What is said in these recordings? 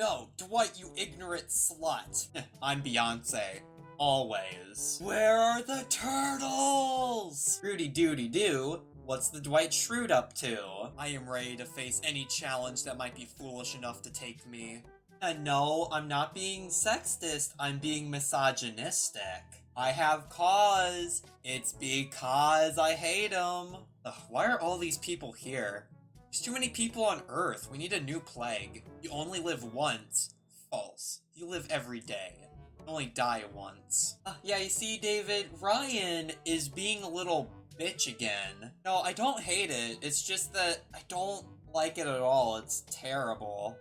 No, Dwight, you ignorant slut. I'm Beyonce. Always. Where are the turtles? Rudy doody doo. What's the Dwight Schrute up to? I am ready to face any challenge that might be foolish enough to take me. And no, I'm not being sexist, I'm being misogynistic. I have cause. It's because I hate them. Ugh, why are all these people here? There's too many people on Earth. We need a new plague. You only live once. False. You live every day. You only die once. Yeah, you see, David, Ryan is being a little bitch again. No, I don't hate it. It's just that I don't like it at all. It's terrible.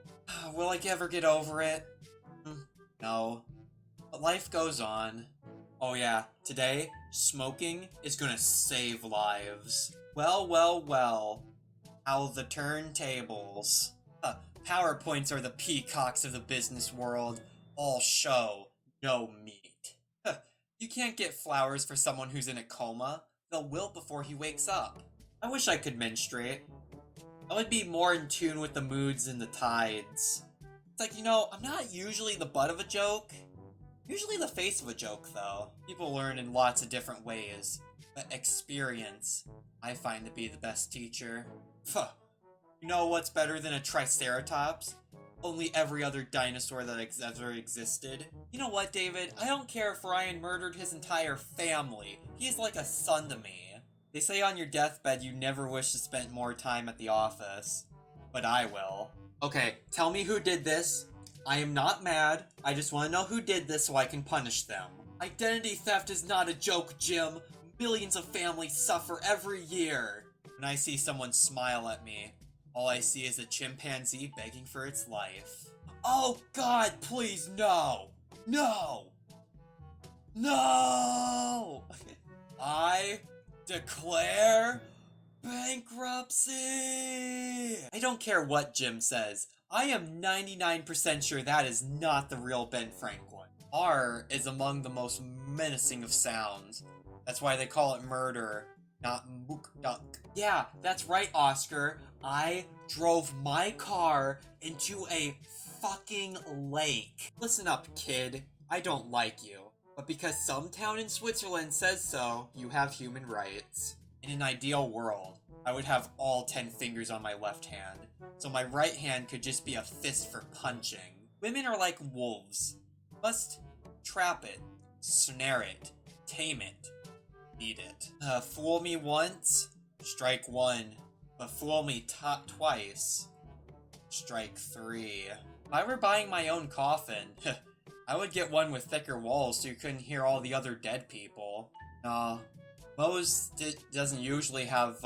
Will I ever get over it? No. But life goes on. Oh yeah, today, smoking is gonna save lives. Well, well, well. How the turntables. PowerPoints are the peacocks of the business world. All show, no meat. You can't get flowers for someone who's in a coma. They'll wilt before he wakes up. I wish I could menstruate. I would be more in tune with the moods and the tides. It's like, I'm not usually the butt of a joke. Usually the face of a joke, though. People learn in lots of different ways. But experience, I find to be the best teacher. You know what's better than a triceratops? Only every other dinosaur that ever existed. You know what, David? I don't care if Ryan murdered his entire family. He's like a son to me. They say on your deathbed you never wish to spend more time at the office. But I will. Okay, tell me who did this. I am not mad. I just want to know who did this so I can punish them. Identity theft is not a joke, Jim. Millions of families suffer every year. When I see someone smile at me, all I see is a chimpanzee begging for its life. Oh God, please, no! No! No! I declare bankruptcy! I don't care what Jim says. I am 99% sure that is not the real Ben Franklin. R is among the most menacing of sounds. That's why they call it murder, not mook-duck. Yeah, that's right, Oscar. I drove my car into a fucking lake. Listen up, kid. I don't like you. But because some town in Switzerland says so, you have human rights. In an ideal world, I would have all 10 fingers on my left hand, so my right hand could just be a fist for punching. Women are like wolves. Must trap it, snare it, tame it, feed it. Fool me once, strike one. But fool me twice, strike three. If I were buying my own coffin, I would get one with thicker walls so you couldn't hear all the other dead people. Nah. Moe's doesn't usually have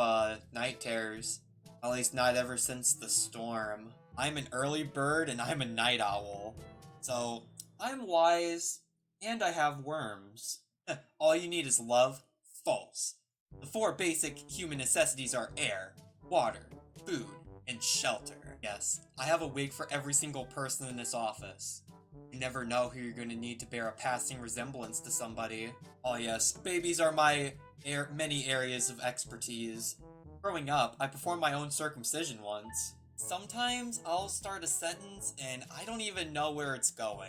night terrors. At least not ever since the storm. I'm an early bird and I'm a night owl. So, I'm wise, and I have worms. All you need is love. False. The 4 basic human necessities are air, water, food, and shelter. Yes, I have a wig for every single person in this office. You never know who you're going to need to bear a passing resemblance to somebody. Oh yes, babies are my many areas of expertise. Growing up, I performed my own circumcision once. Sometimes I'll start a sentence and I don't even know where it's going.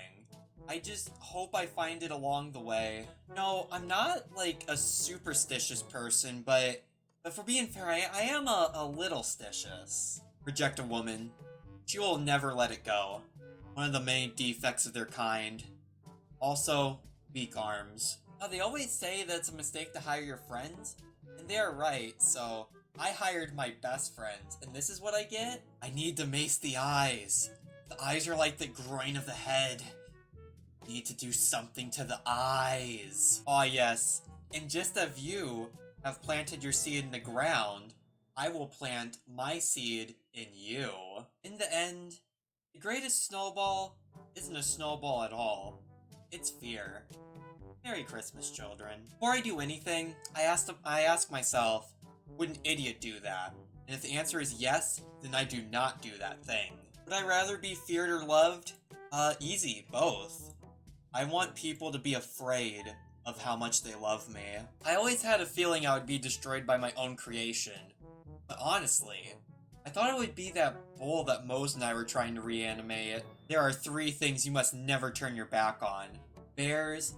I just hope I find it along the way. No, I'm not like a superstitious person, but for being fair, I am a little stitious. Reject a woman. She will never let it go. One of the main defects of their kind. Also, weak arms. They always say that it's a mistake to hire your friends, and they are right, so I hired my best friends, and this is what I get? I need to mace the eyes. The eyes are like the groin of the head. Need to do something to the eyes. Aw yes, and just as you have planted your seed in the ground, I will plant my seed in you. In the end, the greatest snowball isn't a snowball at all. It's fear. Merry Christmas, children. Before I do anything, I ask myself, would an idiot do that? And if the answer is yes, then I do not do that thing. Would I rather be feared or loved? Easy, both. I want people to be afraid of how much they love me. I always had a feeling I would be destroyed by my own creation. But honestly, I thought it would be that bull that Mose and I were trying to reanimate. There are 3 things you must never turn your back on. Bears,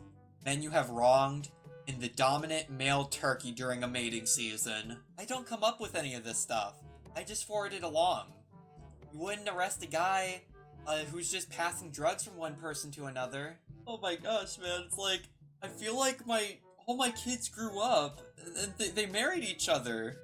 men you have wronged, and the dominant male turkey during a mating season. I don't come up with any of this stuff. I just forward it along. You wouldn't arrest a guy who's just passing drugs from one person to another. Oh my gosh, man. It's like, I feel like all my kids grew up and they married each other.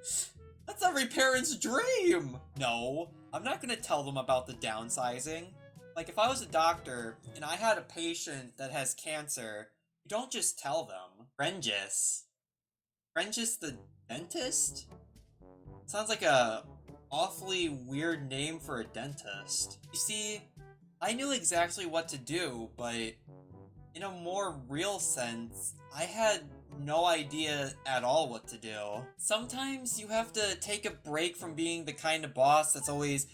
That's every parent's dream! No, I'm not gonna tell them about the downsizing. Like, if I was a doctor and I had a patient that has cancer, you don't just tell them. Frengis the dentist? Sounds like a awfully weird name for a dentist. You see, I knew exactly what to do, but in a more real sense, I had no idea at all what to do. Sometimes you have to take a break from being the kind of boss that's always,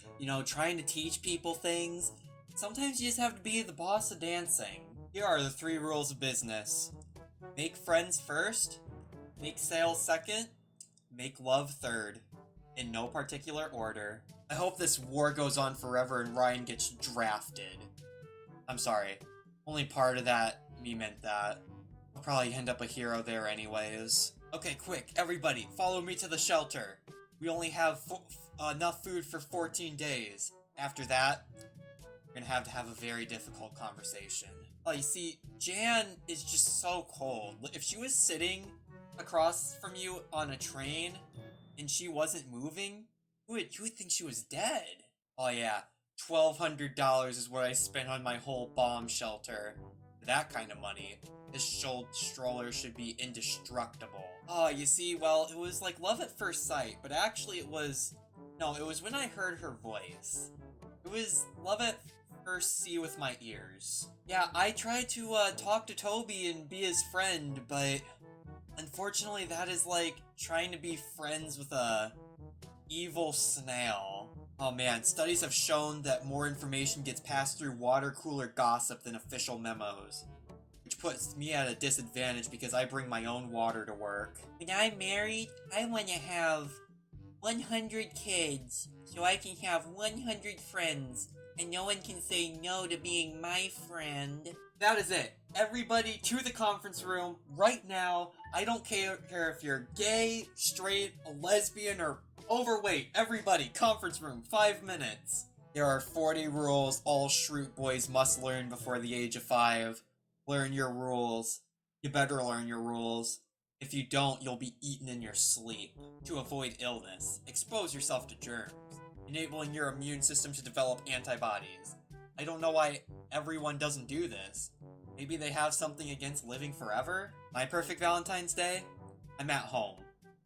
trying to teach people things. Sometimes you just have to be the boss of dancing. Here are the 3 rules of business. Make friends first, make sales second, make love third. In no particular order. I hope this war goes on forever and Ryan gets drafted. I'm sorry. Only part of that me meant that. I'll probably end up a hero there anyways. Okay, quick, everybody, follow me to the shelter. We only have enough food for 14 days. After that, we're gonna have to have a very difficult conversation. Oh, you see, Jan is just so cold. If she was sitting across from you on a train and she wasn't moving, you would think she was dead. Oh yeah, $1,200 is what I spent on my whole bomb shelter. For that kind of money, this stroller should be indestructible. Oh, you see, well, it was like love at first sight, but actually it was when I heard her voice. It was love at first see with my ears. Yeah, I tried to talk to Toby and be his friend, but unfortunately that is like trying to be friends with a evil snail. Oh man, studies have shown that more information gets passed through water cooler gossip than official memos. Which puts me at a disadvantage because I bring my own water to work. When I'm married, I want to have 100 kids, so I can have 100 friends, and no one can say no to being my friend. That is it. Everybody to the conference room right now. I don't care if you're gay, straight, a lesbian, or overweight. Everybody, conference room, 5 minutes. There are 40 rules all Schrute boys must learn before the age of 5. Learn your rules. You better learn your rules. If you don't, you'll be eaten in your sleep. To avoid illness, expose yourself to germs, enabling your immune system to develop antibodies. I don't know why everyone doesn't do this. Maybe they have something against living forever? My perfect Valentine's Day? I'm at home.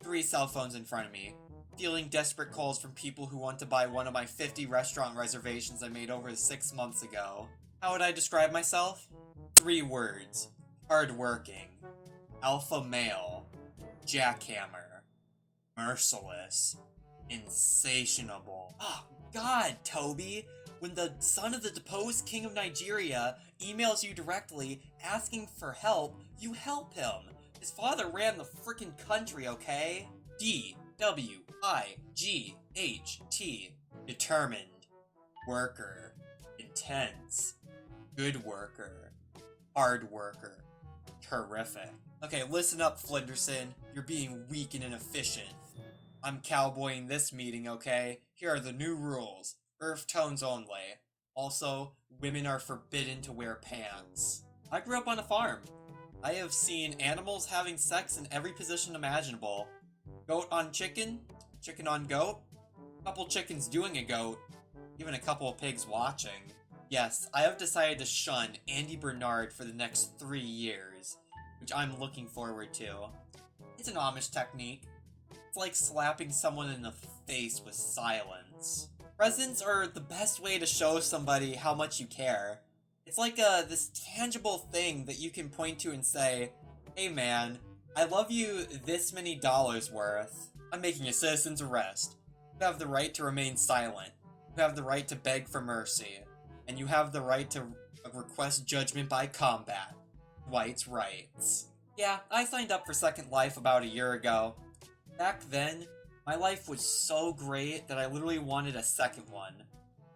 3 cell phones in front of me. Fielding desperate calls from people who want to buy one of my 50 restaurant reservations I made over 6 months ago. How would I describe myself? 3 words. Hardworking. Alpha male. Jackhammer. Merciless. Insatiable. Oh, God, Toby! When the son of the deposed king of Nigeria emails you directly asking for help, you help him. His father ran the frickin' country, okay? D-W-I-G-H-T. Determined. Worker. Intense. Good worker. Hard worker. Terrific. Okay, listen up, Flinderson. You're being weak and inefficient. I'm cowboying this meeting, okay? Here are the new rules. Earth tones only. Also, women are forbidden to wear pants. I grew up on a farm. I have seen animals having sex in every position imaginable. Goat on chicken, chicken on goat, couple chickens doing a goat, even a couple of pigs watching. Yes, I have decided to shun Andy Bernard for the next 3 years, which I'm looking forward to. It's an Amish technique. It's like slapping someone in the face with silence. Presents are the best way to show somebody how much you care. It's like this tangible thing that you can point to and say, hey man, I love you this many dollars worth. I'm making a citizen's arrest. You have the right to remain silent. You have the right to beg for mercy. And you have the right to request judgment by combat. Dwight's rights. Yeah, I signed up for Second Life about a year ago. Back then, my life was so great that I literally wanted a second one.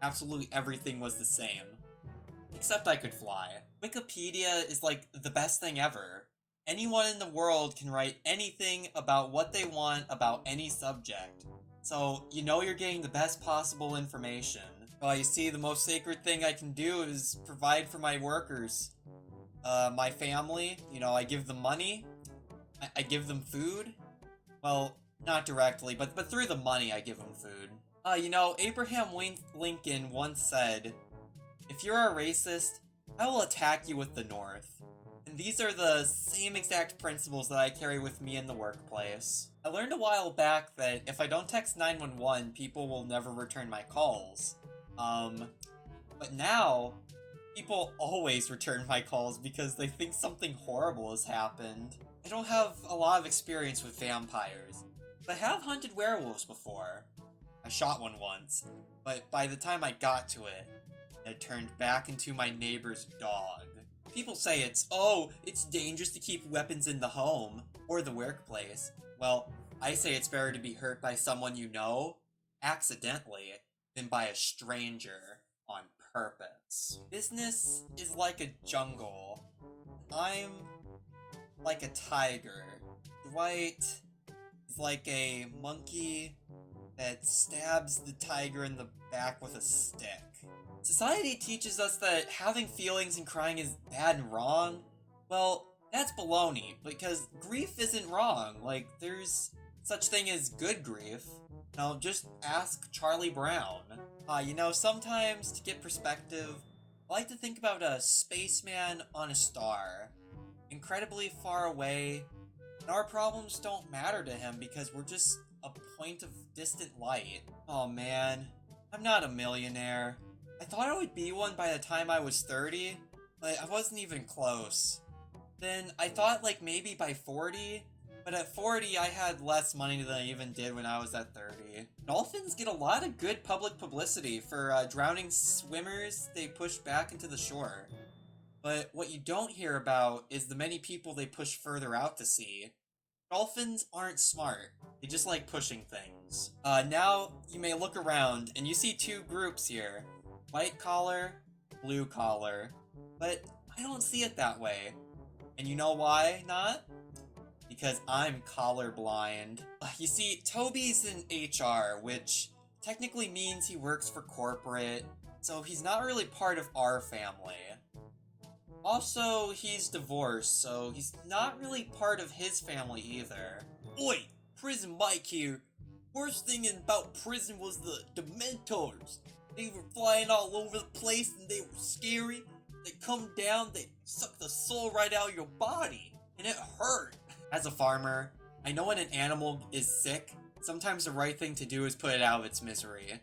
Absolutely everything was the same. Except I could fly. Wikipedia is like the best thing ever. Anyone in the world can write anything about what they want about any subject. So, you know you're getting the best possible information. Well, you see, the most sacred thing I can do is provide for my workers. My family, you know, I give them money. I give them food. Well, not directly, but through the money I give them food. You know, Abraham Lincoln once said, "If you're a racist, I will attack you with the North." And these are the same exact principles that I carry with me in the workplace. I learned a while back that if I don't text 911, people will never return my calls. But now, people always return my calls because they think something horrible has happened. I don't have a lot of experience with vampires, but I have hunted werewolves before. I shot one once, but by the time I got to it, it turned back into my neighbor's dog. People say it's dangerous to keep weapons in the home or the workplace. Well, I say it's better to be hurt by someone you know, accidentally, than by a stranger on purpose. Business is like a jungle. I'm like a tiger. Dwight is like a monkey that stabs the tiger in the back with a stick. Society teaches us that having feelings and crying is bad and wrong. Well, that's baloney, because grief isn't wrong. Like, there's such thing as good grief. Now, just ask Charlie Brown. You know, sometimes to get perspective, I like to think about a spaceman on a star, incredibly far away, and our problems don't matter to him because we're just a point of distant light. Oh man, I'm not a millionaire. I thought I would be one by the time I was 30, but I wasn't even close. Then I thought like maybe by 40, but at 40 I had less money than I even did when I was at 30. Dolphins get a lot of good public publicity for drowning swimmers they push back into the shore. But what you don't hear about is the many people they push further out to sea. Dolphins aren't smart. They just like pushing things. Now you may look around and you see two groups here. White collar, blue collar. But I don't see it that way. And you know why not? Because I'm colorblind. You see, Toby's in HR, which technically means he works for corporate, so he's not really part of our family. Also, he's divorced, so he's not really part of his family either. Oi! Prison Mike here. Worst thing about prison was the Dementors. They were flying all over the place and they were scary. They come down, they suck the soul right out of your body, and it hurt. As a farmer, I know when an animal is sick, sometimes the right thing to do is put it out of its misery.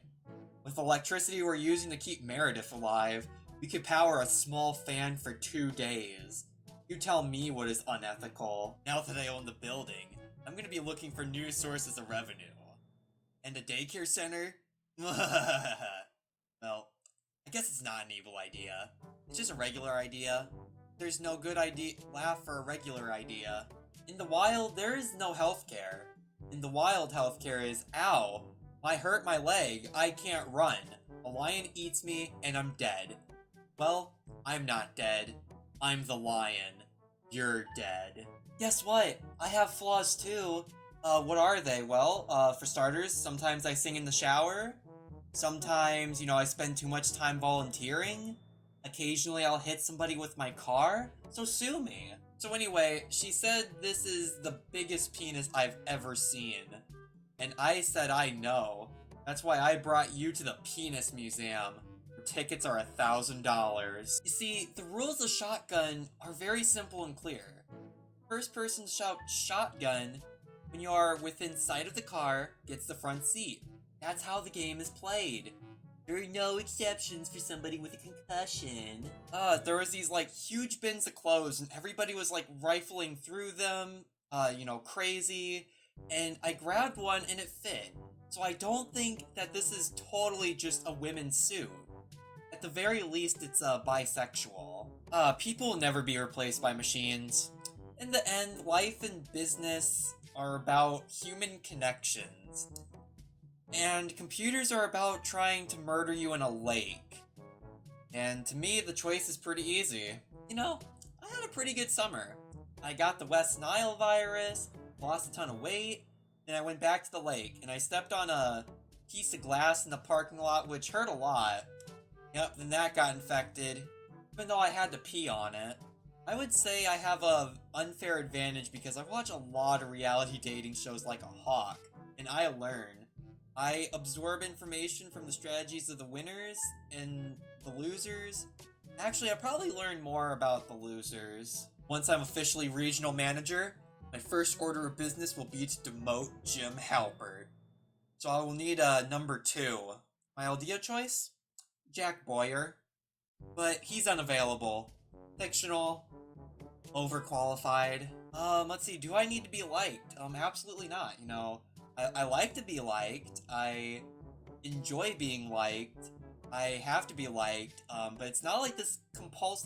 With the electricity we're using to keep Meredith alive, we could power a small fan for 2 days. You tell me what is unethical. Now that I own the building, I'm gonna be looking for new sources of revenue. And a daycare center? Well, I guess it's not an evil idea. It's just a regular idea. There's no good idea laugh for a regular idea. In the wild, there is no healthcare. In the wild, healthcare is, ow, I hurt my leg, I can't run. A lion eats me, and I'm dead. Well, I'm not dead. I'm the lion. You're dead. Guess what? I have flaws too. What are they? Well, for starters, sometimes I sing in the shower. Sometimes, you know, I spend too much time volunteering. Occasionally I'll hit somebody with my car. So sue me. So anyway, she said this is the biggest penis I've ever seen. And I said I know. That's why I brought you to the Penis Museum. Tickets are $1,000. You see, the rules of shotgun are very simple and clear. First person shout shotgun when you are within sight of the car gets the front seat. That's how the game is played. There are no exceptions for somebody with a concussion. There was these like huge bins of clothes and everybody was like rifling through them, you know, crazy. And I grabbed one and it fit. So I don't think that this is totally just a women's suit. At the very least, it's bisexual. People will never be replaced by machines. In the end, life and business are about human connections. And computers are about trying to murder you in a lake. And to me, the choice is pretty easy. You know, I had a pretty good summer. I got the West Nile virus, lost a ton of weight, then I went back to the lake, and I stepped on a piece of glass in the parking lot, which hurt a lot. Yep, then that got infected, even though I had to pee on it. I would say I have a unfair advantage because I watch a lot of reality dating shows like a hawk, and I learn. I absorb information from the strategies of the winners and the losers. Actually, I probably learn more about the losers. Once I'm officially regional manager, my first order of business will be to demote Jim Halpert. So I will need a number 2. My idea choice? Jack Boyer. But he's unavailable. Fictional. Overqualified. Let's see, do I need to be liked? Absolutely not, you know. I like to be liked. I enjoy being liked. I have to be liked, but it's not like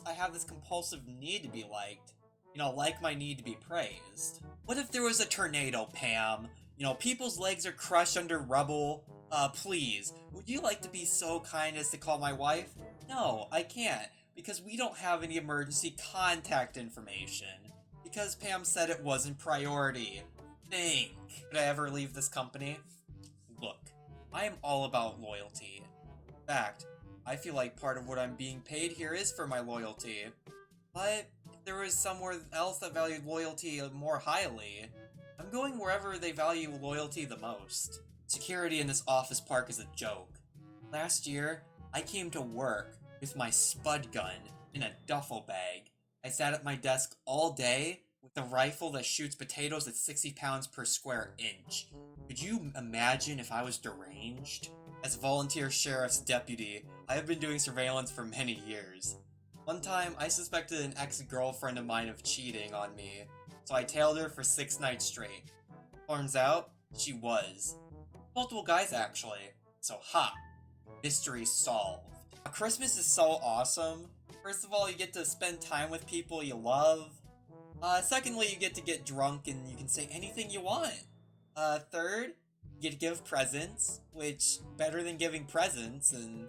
I have this compulsive need to be liked. You know, like my need to be praised. What if there was a tornado, Pam? You know, people's legs are crushed under rubble. Please, would you like to be so kind as to call my wife? No, I can't, because we don't have any emergency contact information. Because Pam said it wasn't priority. Think. Could I ever leave this company? Look, I am all about loyalty. In fact, I feel like part of what I'm being paid here is for my loyalty. But if there was somewhere else that valued loyalty more highly, I'm going wherever they value loyalty the most. Security in this office park is a joke. Last year, I came to work with my spud gun in a duffel bag. I sat at my desk all day with a rifle that shoots potatoes at 60 pounds per square inch. Could you imagine if I was deranged? As a volunteer sheriff's deputy, I have been doing surveillance for many years. One time, I suspected an ex-girlfriend of mine of cheating on me, so I tailed her for 6 nights straight. Turns out, she was. Multiple guys, actually. So, mystery solved. Christmas is so awesome. First of all, you get to spend time with people you love. Secondly, you get drunk and you can say anything you want. Third, you get to give presents, which better than giving presents. And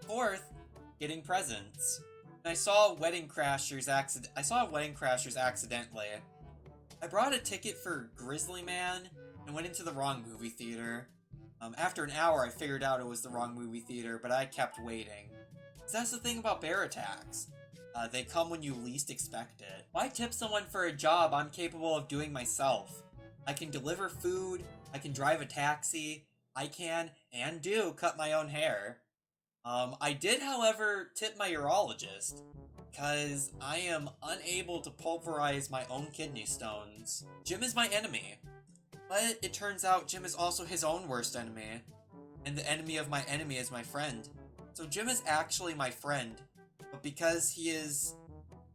fourth, getting presents. And I saw Wedding Crashers accidentally. I brought a ticket for Grizzly Man and went into the wrong movie theater. After an hour, I figured out it was the wrong movie theater, but I kept waiting. 'Cause that's the thing about bear attacks. They come when you least expect it. Why tip someone for a job I'm capable of doing myself? I can deliver food, I can drive a taxi, I can, and do, cut my own hair. I did, however, tip my urologist, because I am unable to pulverize my own kidney stones. Jim is my enemy. But it turns out Jim is also his own worst enemy. And the enemy of my enemy is my friend. So Jim is actually my friend. But because he is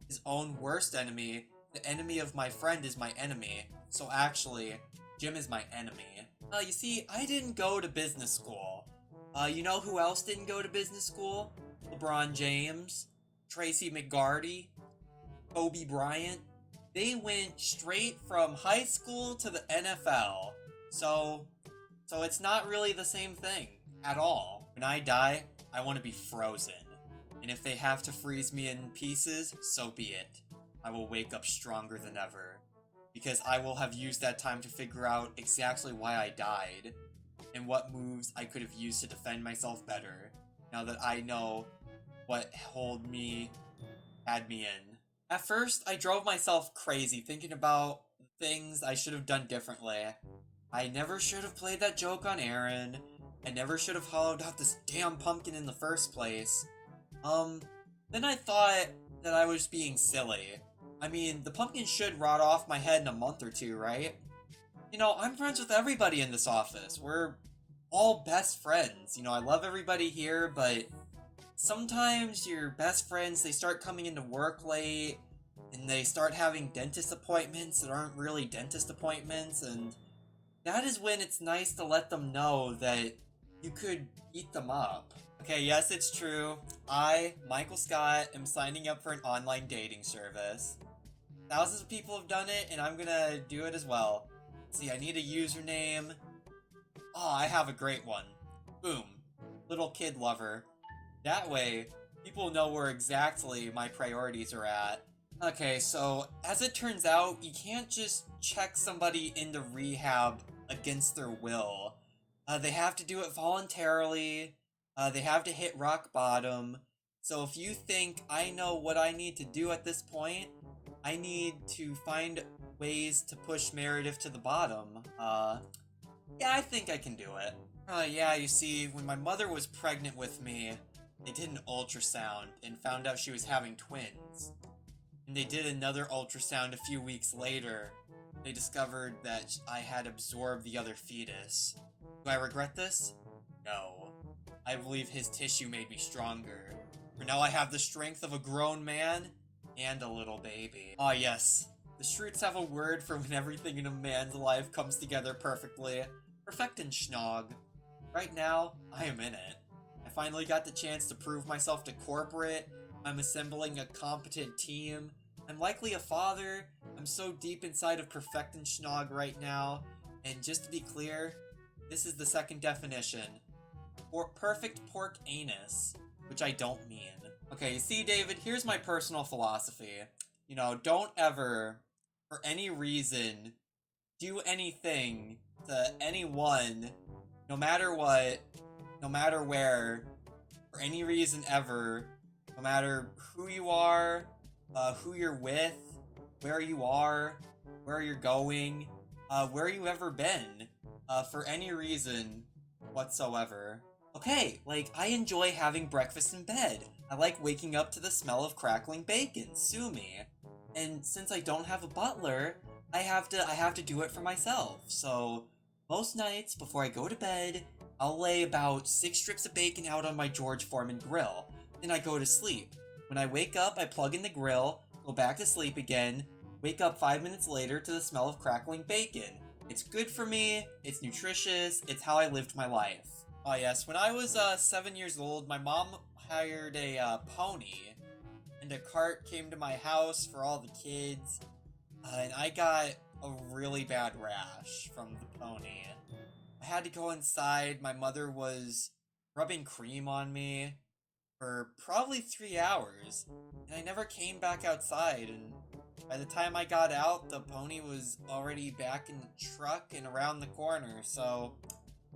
his own worst enemy, the enemy of my friend is my enemy. So actually, Jim is my enemy. You see, I didn't go to business school. You know who else didn't go to business school? LeBron James, Tracy McGarty, Kobe Bryant. They went straight from high school to the NFL. So it's not really the same thing at all. When I die, I want to be frozen. And if they have to freeze me in pieces, so be it. I will wake up stronger than ever. Because I will have used that time to figure out exactly why I died. And what moves I could have used to defend myself better. Now that I know what had me in. At first, I drove myself crazy thinking about things I should have done differently. I never should have played that joke on Aaron. I never should have hollowed out this damn pumpkin in the first place. Then I thought that I was being silly. I mean, the pumpkin should rot off my head in a month or two, right? You know, I'm friends with everybody in this office. We're all best friends. You know, I love everybody here, but sometimes your best friends, they start coming into work late, and they start having dentist appointments that aren't really dentist appointments, and that is when it's nice to let them know that you could beat them up. Okay, yes, it's true. I, Michael Scott, am signing up for an online dating service. Thousands of people have done it, and I'm gonna do it as well. See, I need a username. Oh, I have a great one. Boom. Little kid lover. That way, people know where exactly my priorities are at. Okay, so as it turns out, you can't just check somebody into rehab against their will. They have to do it voluntarily. They have to hit rock bottom. So if you think I know what I need to do at this point, I need to find ways to push Meredith to the bottom. Yeah, I think I can do it. Yeah, you see, when my mother was pregnant with me, they did an ultrasound and found out she was having twins. And they did another ultrasound a few weeks later. They discovered that I had absorbed the other fetus. Do I regret this? No. I believe his tissue made me stronger. For now I have the strength of a grown man and a little baby. Ah yes, the Schrutes have a word for when everything in a man's life comes together perfectly. Perfectenschnog. Right now, I am in it. I finally got the chance to prove myself to corporate. I'm assembling a competent team. I'm likely a father. I'm so deep inside of Perfectenschnog right now. And just to be clear, this is the second definition. Perfect pork anus, which I don't mean. Okay, you see, David, here's my personal philosophy. You know, don't ever, for any reason, do anything to anyone, no matter what, no matter where, for any reason ever, no matter who you are, who you're with, where you are, where you're going, where you ever been, for any reason whatsoever. Okay, like, I enjoy having breakfast in bed. I like waking up to the smell of crackling bacon. Sue me. And since I don't have a butler, I have to do it for myself. So, most nights before I go to bed, I'll lay about 6 strips of bacon out on my George Foreman grill. Then I go to sleep. When I wake up, I plug in the grill, go back to sleep again, wake up 5 minutes later to the smell of crackling bacon. It's good for me, it's nutritious, it's how I lived my life. Oh yes, when I was 7 years old, my mom hired a pony, and a cart came to my house for all the kids, and I got a really bad rash from the pony. I had to go inside. My mother was rubbing cream on me for probably 3 hours, and I never came back outside, and by the time I got out, the pony was already back in the truck and around the corner, so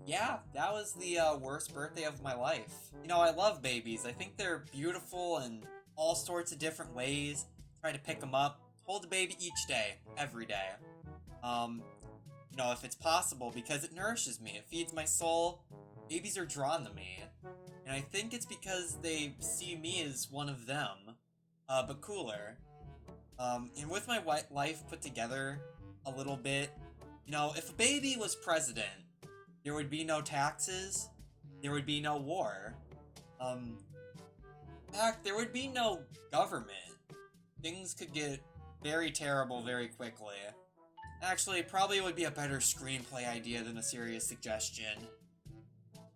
yeah, that was the worst birthday of my life. You know, I love babies. I think they're beautiful in all sorts of different ways. Try to pick them up, hold a baby each day, every day. You know, if it's possible, because it nourishes me, it feeds my soul. Babies are drawn to me. And I think it's because they see me as one of them, but cooler. And with my life put together a little bit, you know, if a baby was president, there would be no taxes, there would be no war. In fact, there would be no government. Things could get very terrible very quickly. Actually, it probably would be a better screenplay idea than a serious suggestion.